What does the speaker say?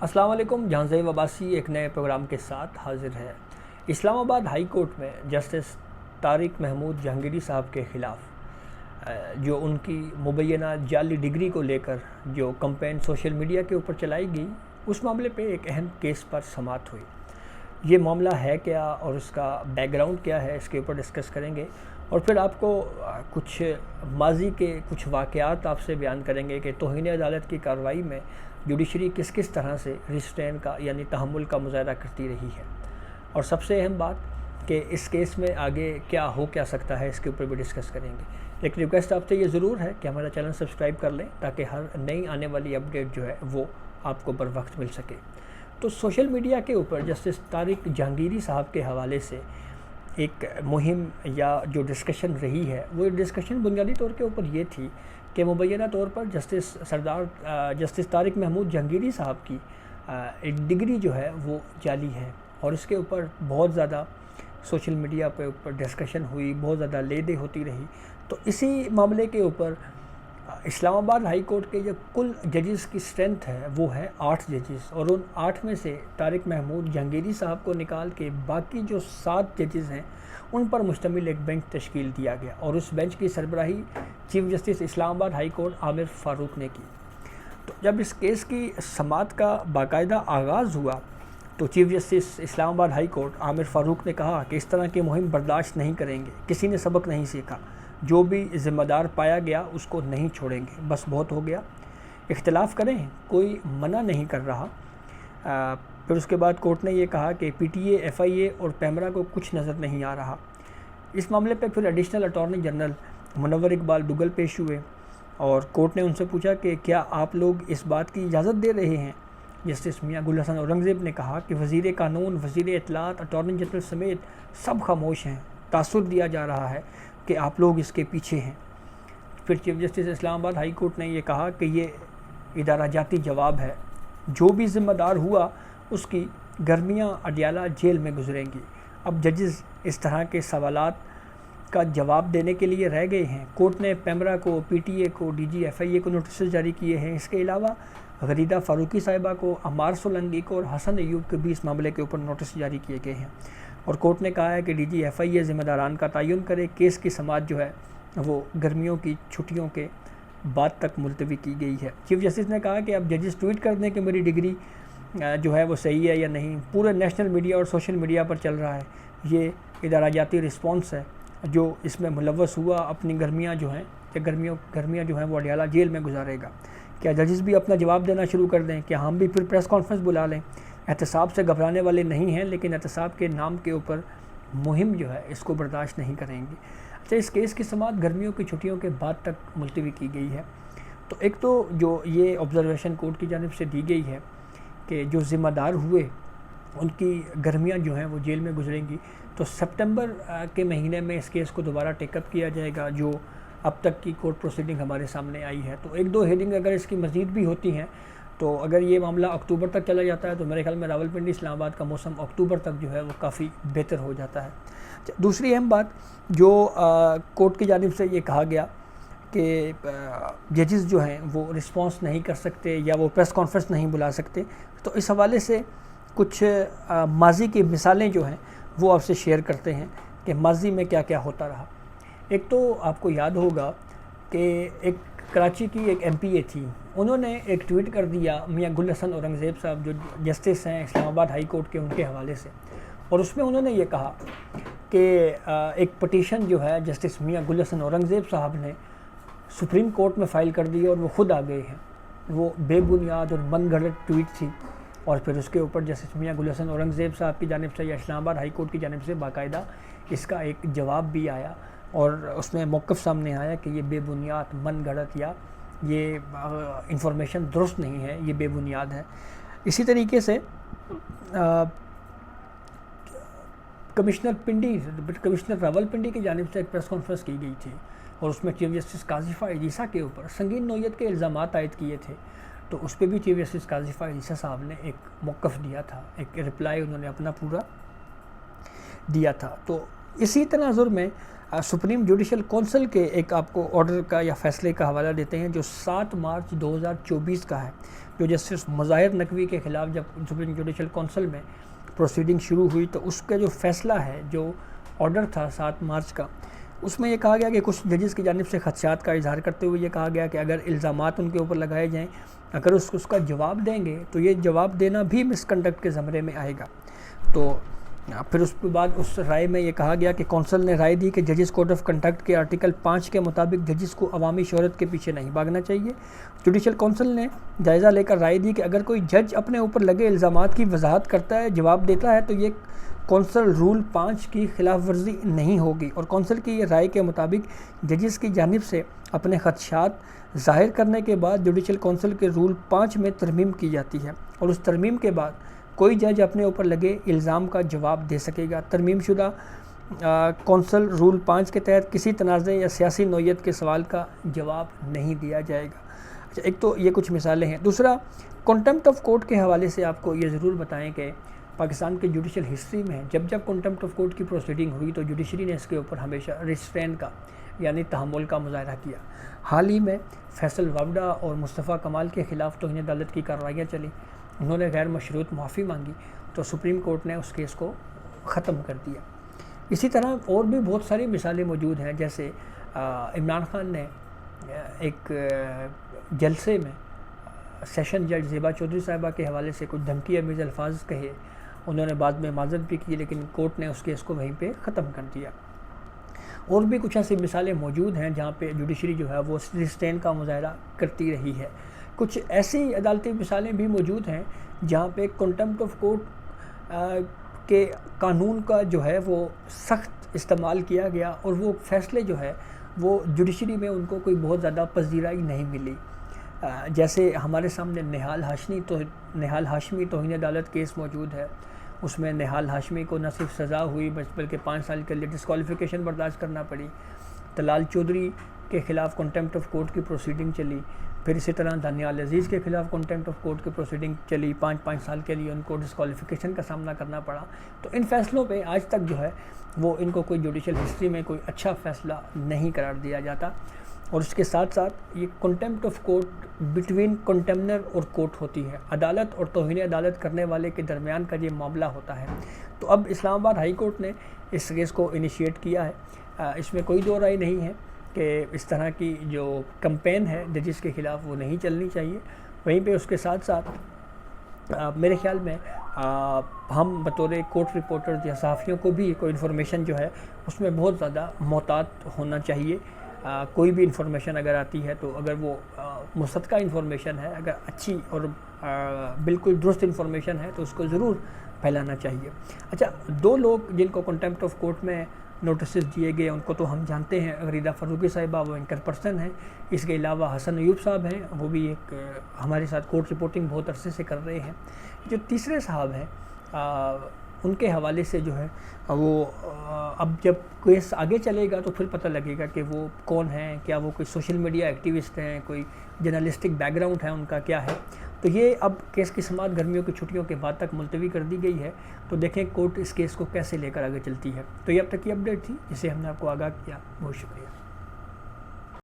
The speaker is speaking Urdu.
السلام علیکم. جہاں زیب عباسی ایک نئے پروگرام کے ساتھ حاضر ہے. اسلام آباد ہائی کورٹ میں جسٹس طارق محمود جہانگیری صاحب کے خلاف جو ان کی مبینہ جعلی ڈگری کو لے کر جو کمپین سوشل میڈیا کے اوپر چلائی گئی، اس معاملے پہ ایک اہم کیس پر سماعت ہوئی. یہ معاملہ ہے کیا اور اس کا بیک گراؤنڈ کیا ہے، اس کے اوپر ڈسکس کریں گے، اور پھر آپ کو کچھ ماضی کے کچھ واقعات آپ سے بیان کریں گے کہ توہین عدالت کی کارروائی میں جوڈیشری کس کس طرح سے ریسٹرین کا یعنی تحمل کا مظاہرہ کرتی رہی ہے. اور سب سے اہم بات کہ اس کیس میں آگے کیا سکتا ہے، اس کے اوپر بھی ڈسکس کریں گے. ایک ریکویسٹ آپ سے یہ ضرور ہے کہ ہمارا چینل سبسکرائب کر لیں تاکہ ہر نئی آنے والی اپڈیٹ جو ہے وہ آپ کو بر وقت مل سکے. تو سوشل میڈیا کے اوپر جسٹس طارق جہانگیری صاحب کے حوالے سے ایک مہم یا جو ڈسکشن رہی ہے، وہ ڈسکشن بنیادی طور کے اوپر یہ تھی کہ مبینہ طور پر جسٹس طارق محمود جہانگیری صاحب کی ایک ڈگری جو ہے وہ جعلی ہے، اور اس کے اوپر بہت زیادہ سوشل میڈیا پہ اوپر ڈسکشن ہوئی، بہت زیادہ لے دے ہوتی رہی. تو اسی معاملے کے اوپر اسلام آباد ہائی کورٹ کے جو کل ججز کی اسٹرینتھ ہے وہ ہے 8 ججز، اور ان 8 میں سے طارق محمود جہانگیری صاحب کو نکال کے باقی جو 7 ججز ہیں ان پر مشتمل ایک بینچ تشکیل دیا گیا، اور اس بینچ کی سربراہی چیف جسٹس اسلام آباد ہائی کورٹ عامر فاروق نے کی. تو جب اس کیس کی سماعت کا باقاعدہ آغاز ہوا تو چیف جسٹس اسلام آباد ہائی کورٹ عامر فاروق نے کہا کہ اس طرح کی مہم برداشت نہیں کریں گے، کسی نے سبق نہیں سیکھا، جو بھی ذمہ دار پایا گیا اس کو نہیں چھوڑیں گے، بس بہت ہو گیا، اختلاف کریں، کوئی منع نہیں کر رہا. پھر اس کے بعد کورٹ نے یہ کہا کہ پی ٹی اے، ایف آئی اے اور پیمرا کو کچھ نظر نہیں آ رہا. اس معاملے پہ پھر ایڈیشنل اٹارنی جنرل منور اقبال دگل پیش ہوئے، اور کورٹ نے ان سے پوچھا کہ کیا آپ لوگ اس بات کی اجازت دے رہے ہیں. جسٹس میاں گل حسن اورنگزیب نے کہا کہ وزیر قانون، وزیر اطلاعات، اٹارنی جنرل سمیت سب خاموش ہیں، تاثر دیا جا رہا ہے کہ آپ لوگ اس کے پیچھے ہیں. پھر چیف جسٹس اسلام آباد ہائی کورٹ نے یہ کہا کہ یہ ادارہ جاتی جواب ہے، جو بھی ذمہ دار ہوا اس کی گرمیاں اڈیالہ جیل میں گزریں گی. اب ججز اس طرح کے سوالات کا جواب دینے کے لیے رہ گئے ہیں. کورٹ نے پیمرا کو، پی ٹی اے کو، ڈی جی ایف آئی اے کو نوٹسز جاری کیے ہیں. اس کے علاوہ غریدہ فاروقی صاحبہ کو، عمار سولنگی کو اور حسن ایوب کے بھی اس معاملے کے اوپر نوٹس جاری کیے گئے ہیں. اور کورٹ نے کہا ہے کہ ڈی جی ایف آئی اے ذمہ داران کا تعین کرے. کیس کی سماعت جو ہے وہ گرمیوں کی چھٹیوں کے بعد تک ملتوی کی گئی ہے. چیف جسٹس نے کہا کہ اب ججز ٹویٹ کر دیں کہ میری ڈگری جو ہے وہ صحیح ہے یا نہیں. پورے نیشنل میڈیا اور سوشل میڈیا پر چل رہا ہے. یہ ادارہ جاتی رسپانس ہے جو اس میں ملوث ہوا اپنی گرمیاں جو ہیں کہ گرمیاں جو ہیں وہ اڈیالہ جیل میں گزارے گا. کیا ججز بھی اپنا جواب دینا شروع کر دیں؟ کیا ہم بھی پھر پریس کانفرنس بلا لیں؟ احتساب سے گھبرانے والے نہیں ہیں، لیکن احتساب کے نام کے اوپر مہم جو ہے اس کو برداشت نہیں کریں گے. اچھا، اس کیس کی سماعت گرمیوں کی چھٹیوں کے بعد تک ملتوی کی گئی ہے. تو ایک تو جو یہ آبزرویشن کورٹ کی جانب سے دی گئی ہے کہ جو ذمہ دار ہوئے ان کی گرمیاں جو ہیں وہ جیل میں گزریں گی. تو سپتمبر کے مہینے میں اس کیس کو دوبارہ ٹیک اپ کیا جائے گا، جو اب تک کی کورٹ پروسیڈنگ ہمارے سامنے آئی ہے. تو 1-2 ہیڈنگ اگر اس کی مزید بھی ہوتی ہیں تو اگر یہ معاملہ اکتوبر تک چلا جاتا ہے تو میرے خیال میں راولپنڈی اسلام آباد کا موسم اکتوبر تک جو ہے وہ کافی بہتر ہو جاتا ہے. دوسری اہم بات جو کورٹ کی جانب سے یہ کہا گیا کہ ججز جو ہیں وہ رسپانس نہیں کر سکتے یا وہ پریس کانفرنس نہیں بلا سکتے. تو اس حوالے سے کچھ ماضی کی مثالیں جو ہیں وہ آپ سے شیئر کرتے ہیں کہ ماضی میں کیا کیا ہوتا رہا. ایک تو آپ کو یاد ہوگا کہ ایک کراچی کی ایک ایم پی اے تھی، انہوں نے ایک ٹویٹ کر دیا میاں گل حسن اورنگزیب صاحب جو جسٹس ہیں اسلام آباد ہائی کورٹ کے، ان کے حوالے سے. اور اس میں انہوں نے یہ کہا کہ ایک پٹیشن جو ہے جسٹس میاں گل حسن اورنگزیب صاحب نے سپریم کورٹ میں فائل کر دی اور وہ خود آ گئے ہیں. وہ بے بنیاد اور من گھڑت ٹویٹ تھی، اور پھر اس کے اوپر جسٹس میاں گل حسن اورنگزیب صاحب کی جانب سے یا اسلام آباد ہائی کورٹ کی جانب سے باقاعدہ اس کا ایک جواب بھی آیا، اور اس میں موقف سامنے آیا کہ یہ بے بنیاد، من گھڑت یا یہ انفارمیشن درست نہیں ہے، یہ بے بنیاد ہے. اسی طریقے سے کمشنر راولپنڈی کی جانب سے ایک پریس کانفرنس کی گئی تھی، اور اس میں چیف جسٹس قاضی عیسیٰ کے اوپر سنگین نوعیت کے الزامات عائد کیے تھے. تو اس پہ بھی چیف جسٹس قاضی عیسیٰ صاحب نے ایک موقف دیا تھا، ایک رپلائی انہوں نے اپنا پورا دیا تھا. تو اسی تناظر میں سپریم جوڈیشل کونسل کے ایک آپ کو آرڈر کا یا فیصلے کا حوالہ دیتے ہیں جو 7 مارچ 2024 کا ہے، جو جسٹس مظاہر نقوی کے خلاف جب سپریم جوڈیشل کونسل میں پروسیڈنگ شروع ہوئی تو اس کا جو فیصلہ ہے، جو آرڈر تھا 7 مارچ کا، اس میں یہ کہا گیا کہ کچھ ججز کی جانب سے خدشات کا اظہار کرتے ہوئے یہ کہا گیا کہ اگر الزامات ان کے اوپر لگائے جائیں، اگر اس کا جواب دیں گے تو یہ جواب دینا بھی مس کنڈکٹ کے زمرے میں آئے گا۔ تو پھر اس کے بعد اس رائے میں یہ کہا گیا کہ کونسل نے رائے دی کہ ججز کوڈ آف کنڈکٹ کے آرٹیکل 5 کے مطابق ججز کو عوامی شہرت کے پیچھے نہیں بھاگنا چاہیے۔ جوڈیشل کونسل نے جائزہ لے کر رائے دی کہ اگر کوئی جج اپنے اوپر لگے الزامات کی وضاحت کرتا ہے، جواب دیتا ہے، تو یہ کونسل رول 5 کی خلاف ورزی نہیں ہوگی، اور کونسل کی یہ رائے کے مطابق ججز کی جانب سے اپنے خدشات ظاہر کرنے کے بعد جوڈیشل کونسل کے رول 5 میں ترمیم کی جاتی ہے، اور اس ترمیم کے بعد کوئی جج اپنے اوپر لگے الزام کا جواب دے سکے گا۔ ترمیم شدہ کونسل رول 5 کے تحت کسی تنازع یا سیاسی نوعیت کے سوال کا جواب نہیں دیا جائے گا۔ اچھا، ایک تو یہ کچھ مثالیں ہیں۔ دوسرا، کنٹمپٹ آف کورٹ کے حوالے سے آپ کو یہ ضرور بتائیں کہ پاکستان کے جوڈیشل ہسٹری میں جب کنٹمپٹ آف کورٹ کی پروسیڈنگ ہوئی تو جوڈیشری نے اس کے اوپر ہمیشہ ریسٹرین کا یعنی تحمل کا مظاہرہ کیا۔ حال ہی میں فیصل وابڈا اور مصطفیٰ کمال کے خلاف توہین عدالت کی کارروائیاں چلیں، انہوں نے غیر مشروط معافی مانگی تو سپریم کورٹ نے اس کیس کو ختم کر دیا۔ اسی طرح اور بھی بہت ساری مثالیں موجود ہیں، جیسے عمران خان نے ایک جلسے میں سیشن جج زیبا چودھری صاحبہ کے حوالے سے کچھ دھمکی آمیز الفاظ کہے، انہوں نے بعد میں معذرت بھی کی، لیکن کورٹ نے اس کیس کو وہیں پہ ختم کر دیا۔ اور بھی کچھ ایسی مثالیں موجود ہیں جہاں پہ جوڈیشری جو ہے وہ ریسٹرین کا مظاہرہ کرتی رہی ہے۔ کچھ ایسی عدالتی مثالیں بھی موجود ہیں جہاں پہ کنٹمپٹ آف کورٹ کے قانون کا جو ہے وہ سخت استعمال کیا گیا، اور وہ فیصلے جو ہے وہ جوڈیشری میں ان کو کوئی بہت زیادہ پذیرائی نہیں ملی۔ جیسے ہمارے سامنے نہال ہاشمی توہین عدالت کیس موجود ہے، اس میں نہال ہاشمی کو نہ صرف سزا ہوئی بلکہ 5 سال کے لیے ڈسکوالیفیکیشن برداشت کرنا پڑی۔ طلال چودھری کے خلاف کنٹمپٹ آف کورٹ کی پروسیڈنگ چلی، پھر اسی طرح دانیال عزیز کے خلاف کنٹمپٹ آف کورٹ کی پروسیڈنگ چلی، 5 سال کے لیے ان کو ڈسکوالیفیکیشن کا سامنا کرنا پڑا۔ تو ان فیصلوں پہ آج تک جو ہے وہ ان کو کوئی جوڈیشل ہسٹری میں کوئی اچھا فیصلہ نہیں قرار دیا جاتا۔ اور اس کے ساتھ ساتھ یہ کنٹمپٹ آف کورٹ بٹوین کنٹمنر اور کورٹ ہوتی ہے، عدالت اور توہین عدالت کرنے والے کے درمیان کا یہ معاملہ ہوتا ہے۔ تو اب اسلام آباد ہائی کورٹ نے اس کیس کو انیشیٹ کیا ہے۔ اس میں کوئی دو رائے نہیں ہے کہ اس طرح کی جو کمپین ہے ججز کے خلاف وہ نہیں چلنی چاہیے۔ وہیں پہ اس کے ساتھ ساتھ میرے خیال میں ہم بطور کورٹ رپورٹرز یا صحافیوں کو بھی کوئی انفارمیشن جو ہے اس میں بہت زیادہ محتاط ہونا چاہیے۔ کوئی بھی انفارمیشن اگر آتی ہے تو اگر وہ مصدقہ انفارمیشن ہے، اگر اچھی اور بالکل درست انفارمیشن ہے تو اس کو ضرور پھیلانا چاہیے۔ اچھا، 2 لوگ جن کو کنٹمپٹ آف کورٹ میں نوٹسز دیے گئے ان کو تو ہم جانتے ہیں، غریدہ فاروقی صاحبہ وہ اینکر پرسن ہیں، اس کے علاوہ حسن ایوب صاحب ہیں، وہ بھی ایک ہمارے ساتھ کورٹ رپورٹنگ بہت عرصے سے کر رہے ہیں۔ جو تیسرے صاحب ہیں ان کے حوالے سے جو ہے وہ اب جب کیس آگے چلے گا تو پھر پتہ لگے گا کہ وہ کون ہیں، کیا وہ کوئی سوشل میڈیا ایکٹیوسٹ ہیں، کوئی جرنلسٹک بیک گراؤنڈ ہے ان کا کیا ہے۔ تو یہ اب کیس کی سماعت گرمیوں کی چھٹیوں کے بعد تک ملتوی کر دی گئی ہے، تو دیکھیں کورٹ اس کیس کو کیسے لے کر آگے چلتی ہے۔ تو یہ اب تک کی اپڈیٹ تھی جسے ہم نے آپ کو آگاہ کیا، بہت شکریہ۔